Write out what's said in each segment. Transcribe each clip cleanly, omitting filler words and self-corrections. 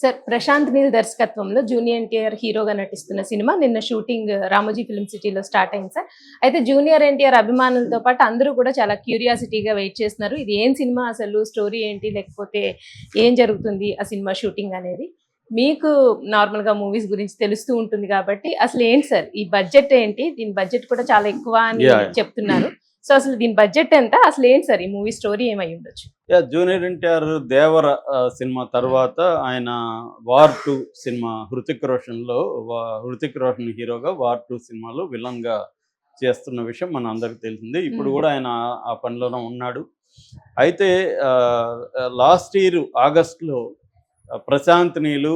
Sir Prashanth Neel దర్శకత్వంలో junior NTR హీరోగా నటిస్తున్న సినిమా నిన్న షూటింగ్ రామోజీ ఫిల్మ్ సిటీలో స్టార్ట్ అయింది సార్. అయితే జూనియర్ ఎన్టీఆర్ అభిమానులతో పాటు అందరూ కూడా చాలా క్యూరియాసిటీగా వెయిట్ చేస్తున్నారు. ఇది ఏం సినిమా, అసలు స్టోరీ ఏంటి, లేకపోతే ఏం జరుగుతుంది ఆ సినిమా షూటింగ్ అనేది. మీకు నార్మల్గా మూవీస్ గురించి తెలుస్తూ ఉంటుంది కాబట్టి అసలు ఏంటి సార్ ఈ బడ్జెట్ ఏంటి? దీని బడ్జెట్ కూడా చాలా ఎక్కువ అని చెప్తున్నారు. సో అసలు దీని బడ్జెట్ ఎంత, అసలు ఏంటి సార్ ఈ మూవీ స్టోరీ ఏమై ఉండొచ్చు? జూనియర్ ఎన్టీఆర్ దేవర సినిమా తర్వాత ఆయన వార్ 2 సినిమా హృతిక్ రోషన్ హీరోగా వార్ 2 సినిమాలో విలన్ గా చేస్తున్న విషయం మన అందరికి తెలిసిందే. ఇప్పుడు కూడా ఆయన ఆ పనిలోనే ఉన్నాడు. అయితే లాస్ట్ ఇయర్ ఆగస్టులో ప్రశాంత్ నీలు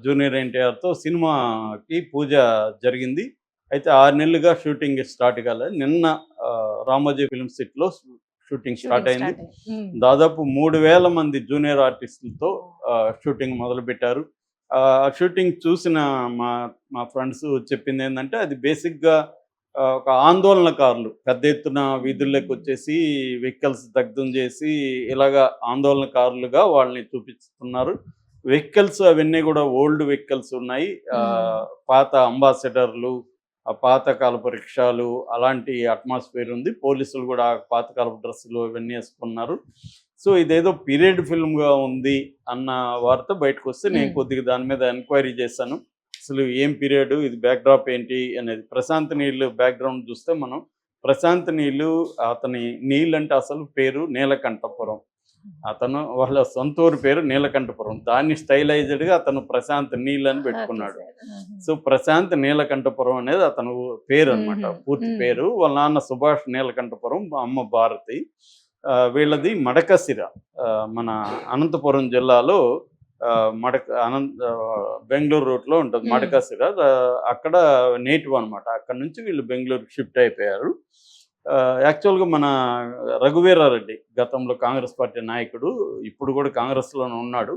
జూనియర్ ఎన్టీఆర్తో సినిమాకి పూజ జరిగింది. అయితే 6 నెలలుగా షూటింగ్ స్టార్ట్ కాలేదు. నిన్న రామోజీ ఫిల్మ్ సిటీలో షూటింగ్ స్టార్ట్ అయింది. దాదాపు 3000 మంది జూనియర్ ఆర్టిస్టులతో షూటింగ్ మొదలుపెట్టారు. షూటింగ్ చూసిన మా ఫ్రెండ్స్ చెప్పింది ఏంటంటే, అది బేసిక్గా ఒక ఆందోళనకారులు పెద్ద ఎత్తున వీధుల్లోకి వచ్చేసి వెహికల్స్ దగ్ధం చేసి ఇలాగా ఆందోళనకారులుగా వాళ్ళని చూపిస్తున్నారు. వెహికల్స్ అవన్నీ కూడా ఓల్డ్ వెహికల్స్ ఉన్నాయి. పాత అంబాసిడర్లు, పాతకాలపు రిక్షాలు, అలాంటి అట్మాస్ఫియర్ ఉంది. పోలీసులు కూడా పాతకాలపు డ్రెస్సులు ఇవన్నీ వేసుకున్నారు. సో ఇదేదో పీరియడ్ ఫిల్మ్గా ఉంది అన్న వార్త బయటకు వస్తే నేను కొద్దిగా దాని మీద ఎంక్వైరీ చేశాను. అసలు ఏం పీరియడ్, ఇది బ్యాక్డ్రాప్ ఏంటి అనేది. ప్రశాంత్ నీళ్ళు బ్యాక్గ్రౌండ్ చూస్తే మనం ప్రశాంత్ నీళ్ళు, అతని నీళ్ళు అంటే అసలు పేరు నీలకంఠపురం. అతను వాళ్ళ సొంత ఊరి పేరు నీలకంఠపురం. దాన్ని స్టైలైజ్డ్గా అతను ప్రశాంత్ నీల్ అని పెట్టుకున్నాడు. సో ప్రశాంత్ నీలకంఠపురం అనేది అతను పేరు అనమాట, పూర్తి పేరు. వాళ్ళ నాన్న సుభాష్ నీలకంఠపురం, అమ్మ భారతి. వీళ్ళది మడకశిర, మన అనంతపురం జిల్లాలో బెంగళూరు రూట్లో ఉంటుంది మడకశిర. అక్కడ నేటివ్ అనమాట. అక్కడ నుంచి వీళ్ళు బెంగళూరుకి షిఫ్ట్ అయిపోయారు. యాక్చువల్గా మన రఘువీరారెడ్డి గతంలో కాంగ్రెస్ పార్టీ నాయకుడు, ఇప్పుడు కూడా కాంగ్రెస్లోనే ఉన్నాడు.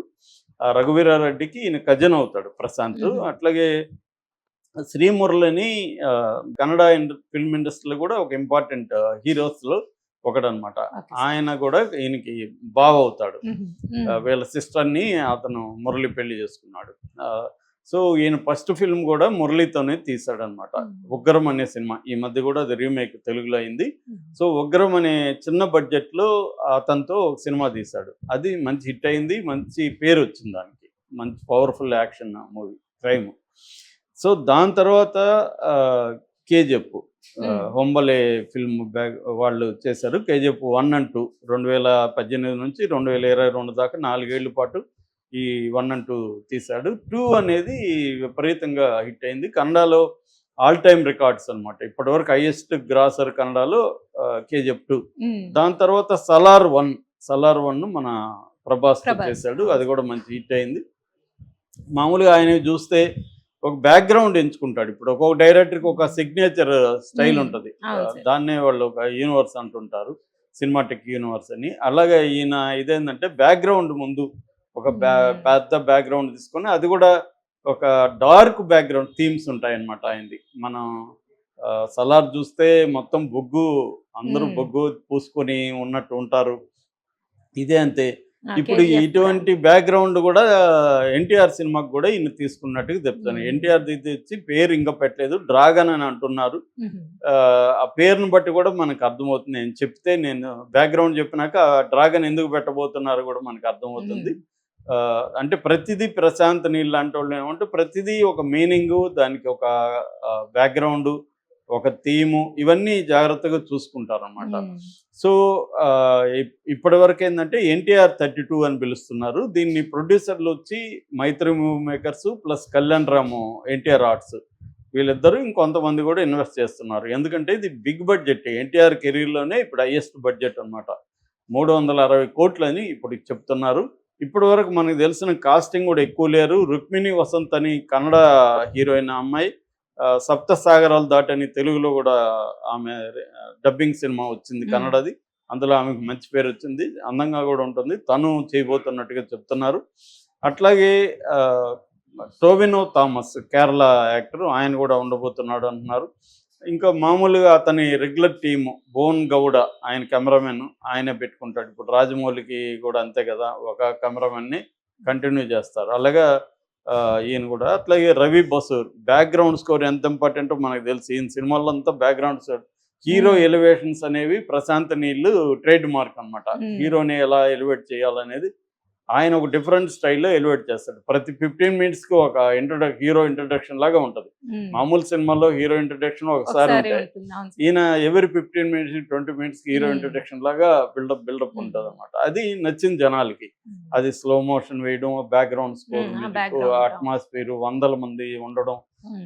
రఘువీరారెడ్డికి ఈయన కజిన్ అవుతాడు ప్రశాంత్. అట్లాగే శ్రీమురళిని కన్నడ ఫిల్మ్ ఇండస్ట్రీలో కూడా ఒక ఇంపార్టెంట్ హీరోస్లో ఒకడనమాట. ఆయన కూడా ఈయనకి బావ అవుతాడు. వీళ్ళ సిస్టర్ని అతను మురళి పెళ్లి చేసుకున్నాడు. సో ఈయన ఫస్ట్ ఫిల్మ్ కూడా మురళితోనే తీశాడనమాట. ఉగ్రం అనే సినిమా. ఈ మధ్య కూడా అది రీమేక్ తెలుగులో అయింది. సో ఉగ్రం అనే చిన్న బడ్జెట్లో అతనితో ఒక సినిమా తీశాడు. అది మంచి హిట్ అయింది, మంచి పేరు వచ్చింది దానికి. మంచి powerful action movie, crime. So దాని తర్వాత కేజీఎఫ్, హొంబలే ఫిల్మ్ వాళ్ళు చేశారు. కేజీఎఫ్ 1 and 2 2018 నుంచి 2022 దాకా 4 ఏళ్ల పాటు ఈ 1 and 2 తీశాడు. 2 అనేది విపరీతంగా హిట్ అయింది. కన్నడలో ఆల్ టైమ్ రికార్డ్స్ అనమాట. ఇప్పటివరకు హైయెస్ట్ గ్రాసర్ కన్నడలో కేజీఎఫ్ 2. దాని తర్వాత సలార్ 1 మన ప్రభాస్ చేశాడు. అది కూడా మంచి హిట్ అయింది. మామూలుగా ఆయన చూస్తే ఒక బ్యాక్గ్రౌండ్ ఎంచుకుంటాడు. ఇప్పుడు ఒక్కొక్క డైరెక్టర్కి ఒక సిగ్నేచర్ స్టైల్ ఉంటుంది. దాన్నే వాళ్ళు ఒక యూనివర్స్ అంటుంటారు, సినిమాటిక్ యూనివర్స్ అని. అలాగే ఈయన ఇదేంటంటే బ్యాక్గ్రౌండ్ ముందు ఒక పెద్ద బ్యాక్గ్రౌండ్ తీసుకొని, అది కూడా ఒక డార్క్ బ్యాక్గ్రౌండ్ థీమ్స్ ఉంటాయన్నమాట ఆయనది. మనం సలార్ చూస్తే మొత్తం బొగ్గు, అందరూ బొగ్గు పూసుకొని ఉన్నట్టు ఉంటారు. ఇదే అంతే. ఇప్పుడు ఇటువంటి బ్యాక్గ్రౌండ్ కూడా ఎన్టీఆర్ సినిమాకి కూడా ఈయన తీసుకున్నట్టుగా చెప్తాను. ఎన్టీఆర్ తెచ్చి పేరు ఇంకా పెట్టలేదు, డ్రాగన్ అని అంటున్నారు. ఆ పేరును బట్టి కూడా మనకు అర్థమవుతుంది. నేను చెప్తే, నేను బ్యాక్గ్రౌండ్ చెప్పినాక డ్రాగన్ ఎందుకు పెట్టబోతున్నారు కూడా మనకు అర్థమవుతుంది. అంటే ప్రతిదీ ప్రశాంత్ నీళ్ళు లాంటి వాళ్ళు ఏమంటే ప్రతిదీ ఒక మీనింగు, దానికి ఒక బ్యాక్గ్రౌండ్, ఒక థీము, ఇవన్నీ జాగ్రత్తగా చూసుకుంటారు అన్నమాట. సో ఇప్పటి వరకు ఏంటంటే ఎన్టీఆర్ 32 అని పిలుస్తున్నారు. దీన్ని ప్రొడ్యూసర్లు వచ్చి మైత్రి మూవీ మేకర్స్ ప్లస్ కళ్యాణ్ రాము ఎన్టీఆర్ ఆర్ట్స్, వీళ్ళిద్దరూ ఇంకొంతమంది కూడా ఇన్వెస్ట్ చేస్తున్నారు. ఎందుకంటే ఇది బిగ్ బడ్జెట్, ఎన్టీఆర్ కెరీర్లోనే ఇప్పుడు హైయెస్ట్ బడ్జెట్ అనమాట. 360 కోట్లు అని ఇప్పుడు చెప్తున్నారు. ఇప్పటి వరకు మనకు తెలిసిన కాస్టింగ్ కూడా ఎక్కువ లేరు. రుక్మిణి వసంత్ అని కన్నడ హీరోయిన్ అమ్మాయి, సప్తసాగరాలు దాటని తెలుగులో కూడా ఆమె డబ్బింగ్ సినిమా వచ్చింది కన్నడది. అందులో ఆమెకు మంచి పేరు వచ్చింది, అందంగా కూడా ఉంటుంది. తను చేయబోతున్నట్టుగా చెప్తున్నారు. అట్లాగే టోవినో థామస్ కేరళ యాక్టర్, ఆయన కూడా ఉండబోతున్నాడు అంటున్నారు. ఇంకా మామూలుగా అతని రెగ్యులర్ టీము భువన్ గౌడ, ఆయన కెమెరామెన్, ఆయనే పెట్టుకుంటాడు. ఇప్పుడు రాజమౌళికి కూడా అంతే కదా, ఒక కెమెరామెన్ని కంటిన్యూ చేస్తారు. అలాగా ఈయన కూడా అట్లాగే రవి బసూర్ బ్యాక్గ్రౌండ్ స్కోర్ ఎంత ఇంపార్టెంటో మనకు తెలుసు. ఈయన సినిమాల్లో అంతా బ్యాక్గ్రౌండ్ స్కోర్, హీరో ఎలివేషన్స్ అనేవి ప్రశాంత్ నీళ్ళు ట్రేడ్ మార్క్ అనమాట. హీరోని ఎలా ఎలివేట్ చేయాలనేది ఆయన ఒక డిఫరెంట్ స్టైల్లో ఎలివేట్ చేస్తాడు. ప్రతి 15 మినిట్స్కి ఒక హీరో ఇంట్రడక్షన్ లాగా ఉంటుంది. మామూలు సినిమాల్లో హీరో ఇంట్రడక్షన్ ఒకసారి ఉంటాయి, ఈయన ఎవరి 15 మినిట్స్ 20 మినిట్స్కి హీరో ఇంట్రడక్షన్ లాగా బిల్డప్ ఉంటుంది అనమాట. అది నచ్చింది జనాలకి. అది స్లో మోషన్ వేయడం, బ్యాక్గ్రౌండ్ స్కోర్, అట్మాస్ఫియర్, 100 మంది ఉండడం,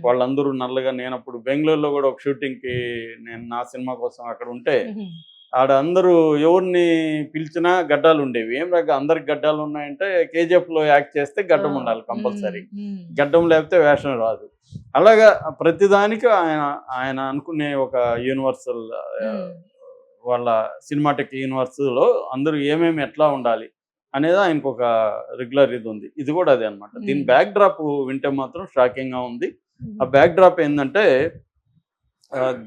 వాళ్ళందరూ నల్లగా. నేను అప్పుడు బెంగళూరులో కూడా ఒక షూటింగ్కి నేను నా సినిమా కోసం అక్కడ ఉంటే ఆడ అందరూ ఎవరిని పిలిచినా గడ్డాలు ఉండేవి. ఏం రాక అందరికి గడ్డాలు ఉన్నాయంటే కేజీఎఫ్లో యాక్ట్ చేస్తే గడ్డం ఉండాలి కంపల్సరీ, గడ్డం లేకపోతే వేషం రాదు. అలాగా ప్రతిదానికి ఆయన అనుకునే ఒక యూనివర్సల్, వాళ్ళ సినిమాటిక్ యూనివర్స్లో అందరూ ఏమేమి ఎట్లా ఉండాలి అనేది ఆయనకు ఒక రెగ్యులర్ ఇది ఉంది. ఇది కూడా అదే అనమాట. దీని బ్యాక్ డ్రాప్ వింటే మాత్రం షాకింగ్గా ఉంది. ఆ బ్యాక్ డ్రాప్ ఏంటంటే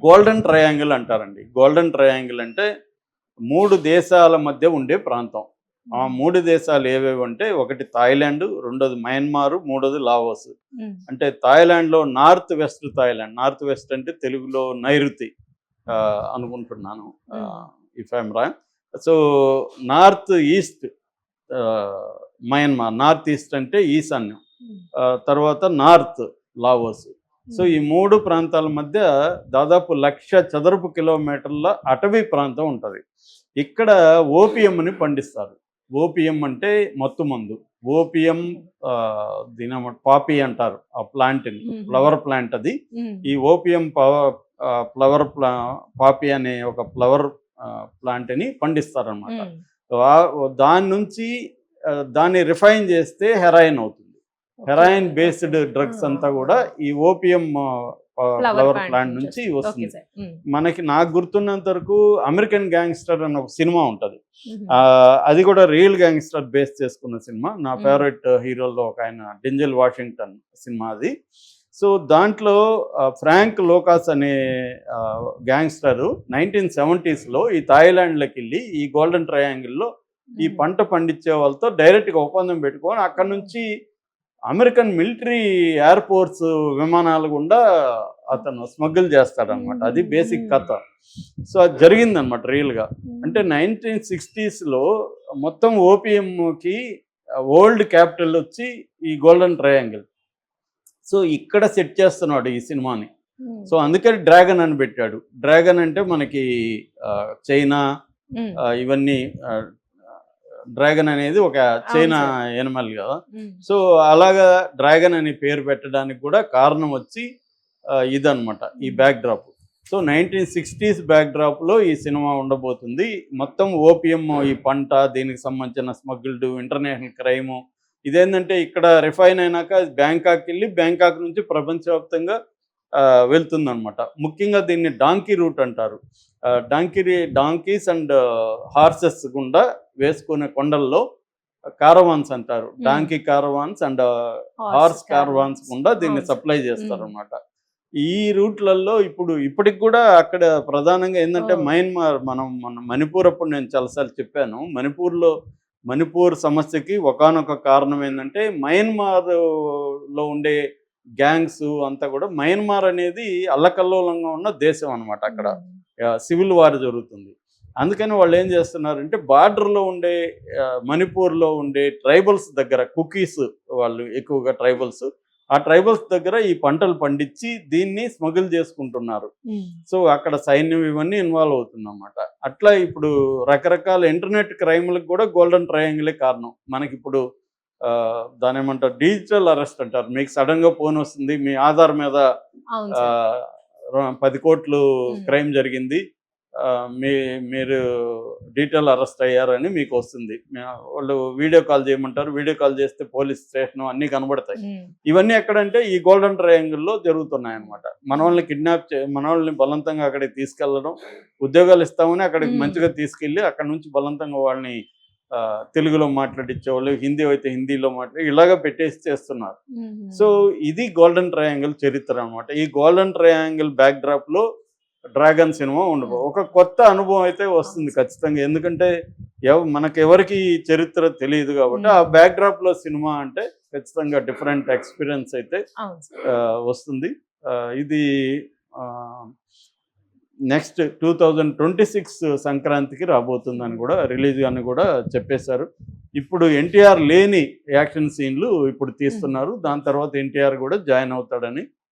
గోల్డెన్ ట్రయాంగిల్ అంటారండి. గోల్డెన్ ట్రయాంగిల్ అంటే 3 దేశాల మధ్య ఉండే ప్రాంతం. ఆ 3 దేశాలు ఏవేవి అంటే, ఒకటి థాయిలాండ్, రెండోది మయన్మార్, మూడోది లావోస్. అంటే థాయిలాండ్లో north west Thailand, north west అంటే తెలుగులో నైరుతి అనుకుంటున్నాను, if I'm wrong. So north east Myanmar, north east అంటే ఈశాన్యం, తర్వాత నార్త్ లావోస్. సో ఈ 3 ప్రాంతాల మధ్య దాదాపు 1,00,000 చదరపు కిలోమీటర్ల అటవీ ప్రాంతం ఉంటుంది. ఇక్కడ ఓపియంని పండిస్తారు. ఓపియం అంటే మత్తు మందు. ఓపియం దీని పాపీ అంటారు ఆ ప్లాంట్ని, ఫ్లవర్ ప్లాంట్ అది. ఈ ఓపియం ఫ్లవర్ పాపీ అనే ఒక ఫ్లవర్ ప్లాంట్ని పండిస్తారనమాట. దాని నుంచి దాన్ని రిఫైన్ చేస్తే హెరాయిన్ అవుతుంది. హెరాయిన్ బేస్డ్ డ్రగ్స్ అంతా కూడా ఈ ఓపియం ఫ్లవర్ ప్లాంట్ నుంచి వస్తుంది. నాకు గుర్తున్నంత వరకు అమెరికన్ గ్యాంగ్స్టర్ అని ఒక సినిమా ఉంటుంది, అది కూడా రియల్ గ్యాంగ్స్టర్ బేస్ చేసుకున్న సినిమా. నా ఫేవరెట్ హీరోల్లో ఒక ఆయన డెంజెల్ వాషింగ్టన్ సినిమా అది. సో దాంట్లో ఫ్రాంక్ లోకాస్ అనే గ్యాంగ్స్టర్ 1970s ఈ థాయిలాండ్లోకి వెళ్ళి ఈ గోల్డెన్ ట్రయాంగిల్లో ఈ పంట పండించే వాళ్ళతో డైరెక్ట్గా ఒప్పందం పెట్టుకొని అక్కడ నుంచి అమెరికన్ మిలిటరీ ఎయిర్ ఫోర్స్ విమానాలు గుండా అతను స్మగ్గిల్ చేస్తాడనమాట. అది బేసిక్ కథ. సో అది జరిగిందనమాట రియల్గా. అంటే 1960s మొత్తం ఓపిఎంకి వరల్డ్ క్యాపిటల్ వచ్చి ఈ గోల్డెన్ ట్రయాంగిల్. సో ఇక్కడ సెట్ చేస్తున్నాడు ఈ సినిమాని. సో అందుకని డ్రాగన్ అని పెట్టాడు. డ్రాగన్ అంటే మనకి చైనా ఇవన్నీ, డ్రాగన్ అనేది ఒక చైనా ఎనిమల్ కదా. సో అలాగా డ్రాగన్ అని పేరు పెట్టడానికి కూడా కారణం వచ్చి ఇదనమాట, ఈ బ్యాక్ డ్రాప్. సో 1960s బ్యాక్ డ్రాప్లో ఈ సినిమా ఉండబోతుంది. మొత్తం ఓపియం, ఈ పంట, దీనికి సంబంధించిన స్మగ్ల్డ్, ఇంటర్నేషనల్ క్రైము. ఇదేంటంటే ఇక్కడ రిఫైన్ అయినాక బ్యాంకాక్ వెళ్ళి బ్యాంకాక్ నుంచి ప్రపంచవ్యాప్తంగా వెళ్తుందనమాట. ముఖ్యంగా దీన్ని డాంకీ రూట్ అంటారు. డాంకీస్ అండ్ హార్సెస్ గుండా వేసుకునే కొండల్లో కారవాన్స్ అంటారు. డాంకీ కారవాన్స్ అండ్ హార్స్ కారవాన్స్ గుండా దీన్ని సప్లై చేస్తారు అనమాట. ఈ రూట్లలో ఇప్పటికి కూడా అక్కడ ప్రధానంగా ఏంటంటే మయన్మార్, మన మణిపూర్ అప్పుడు నేను చాలాసార్లు చెప్పాను, మణిపూర్ సమస్యకి ఒకానొక కారణం ఏంటంటే మయన్మార్లో ఉండే గ్యాంగ్స్ అంతా కూడా. మయన్మార్ అనేది అల్లకల్లోలంగా ఉన్న దేశం అనమాట. అక్కడ సివిల్ వార్ జరుగుతుంది. అందుకని వాళ్ళు ఏం చేస్తున్నారంటే బార్డర్లో ఉండే మణిపూర్లో ఉండే ట్రైబల్స్ దగ్గర, కుకీస్ వాళ్ళు ఎక్కువగా ట్రైబల్స్, ఆ ట్రైబల్స్ దగ్గర ఈ పంటలు పండించి దీన్ని స్మగుల్ చేసుకుంటున్నారు. సో అక్కడ సైన్యం ఇవన్నీ ఇన్వాల్వ్ అవుతుందన్నమాట. అట్లా ఇప్పుడు రకరకాల ఇంటర్నెట్ క్రైమ్లకు కూడా గోల్డెన్ ట్రయాంగిలే కారణం. మనకి ఇప్పుడు దాని ఏమంటారు, డిజిటల్ అరెస్ట్ అంటారు. మీకు సడన్గా ఫోన్ వస్తుంది, మీ ఆధార్ మీద 10 కోట్లు క్రైమ్ జరిగింది, మీరు డీటెయిల్ అరెస్ట్ అయ్యారని మీకు వస్తుంది. వాళ్ళు వీడియో కాల్ చేయమంటారు, వీడియో కాల్ చేస్తే పోలీస్ స్టేషన్ అన్నీ కనబడతాయి. ఇవన్నీ ఎక్కడంటే ఈ గోల్డెన్ ట్రయాంగిల్లో జరుగుతున్నాయి అన్నమాట. మనల్ని కిడ్నాప్ మనల్ని బలవంతంగా అక్కడికి తీసుకెళ్ళడం, ఉద్యోగాలు ఇస్తామని అక్కడికి మంచిగా తీసుకెళ్ళి అక్కడ నుంచి బలవంతంగా వాళ్ళని తెలుగులో మాట్లాడించేవాళ్ళు, హిందీ అయితే హిందీలో ఇలాగా పెట్టేసి చేస్తున్నారు. సో ఇది గోల్డెన్ ట్రయాంగిల్ చరిత్ర అనమాట. ఈ గోల్డెన్ ట్రయాంగిల్ బ్యాక్ డ్రాప్లో డ్రాగన్ సినిమా ఉండబో ఒక కొత్త అనుభవం అయితే వస్తుంది ఖచ్చితంగా. ఎందుకంటే మనకెవరికి ఈ చరిత్ర తెలియదు కాబట్టి ఆ బ్యాక్డ్రాప్ లో సినిమా అంటే ఖచ్చితంగా డిఫరెంట్ ఎక్స్పీరియన్స్ అయితే అవును సార్. వస్తుంది. ఇది నెక్స్ట్ 2026 సంక్రాంతికి రాబోతుందని కూడా రిలీజ్ అని కూడా చెప్పేశారు. ఇప్పుడు ఎన్టీఆర్ లేని యాక్షన్ సీన్లు ఇప్పుడు తీస్తున్నారు. దాని తర్వాత ఎన్టీఆర్ కూడా జాయిన్ అవుతాడని